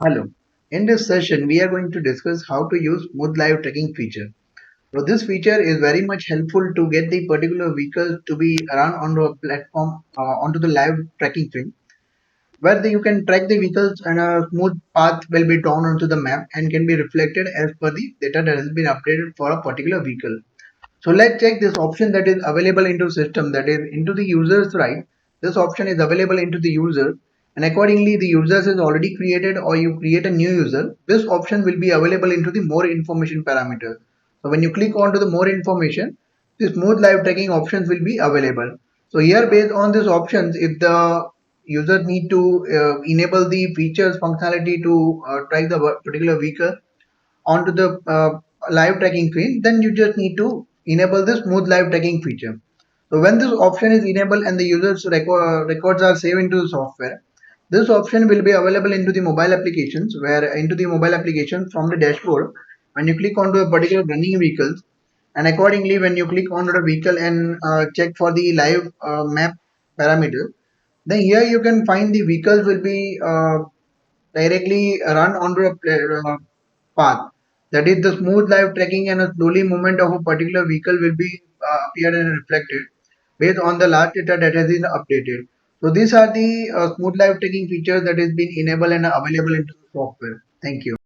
Hello. In this session, we are going to discuss how to use Smooth Live Tracking feature. So this feature is very much helpful to get the particular vehicle to be run onto a platform, onto the live tracking frame, where you can track the vehicles and a smooth path will be drawn onto the map and can be reflected as per the data that has been updated for a particular vehicle. So let's check this option that is available into system, that is into the user's right. This option is available into the user, and accordingly the users is already created or you create a new user. This option will be available into the more information parameter. So when you click onto the more information, the smooth live tracking options will be available. So here based on these options, if the user need to enable the features functionality to track the particular vehicle onto the live tracking screen, then you just need to enable the smooth live tracking feature. So when this option is enabled and the user's records are saved into the software, this option will be available into the mobile applications, where into the mobile application from the dashboard, when you click onto a particular running vehicles, and accordingly when you click onto the vehicle and check for the live map parameter, then here you can find the vehicles will be directly run onto a path. That is the smooth live tracking and a slowly movement of a particular vehicle will be appeared and reflected based on the last data that has been updated. So these are the smooth live tracking features that has been enabled and available into the software. Thank you.